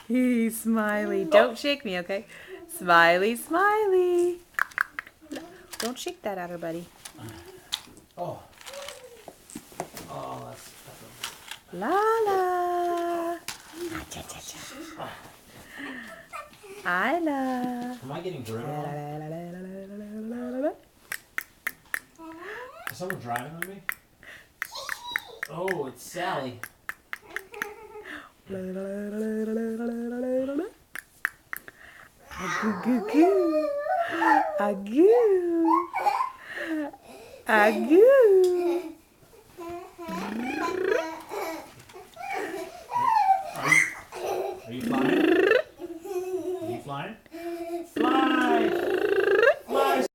Smiley. Don't shake me, okay? Smiley, smiley. Don't shake that at her, buddy. Oh. Oh, that's La la. Cha cha cha. Isla. Am I getting driven on? Is someone driving on me? Oh, it's Sally. Agoo. Agoo. Agoo.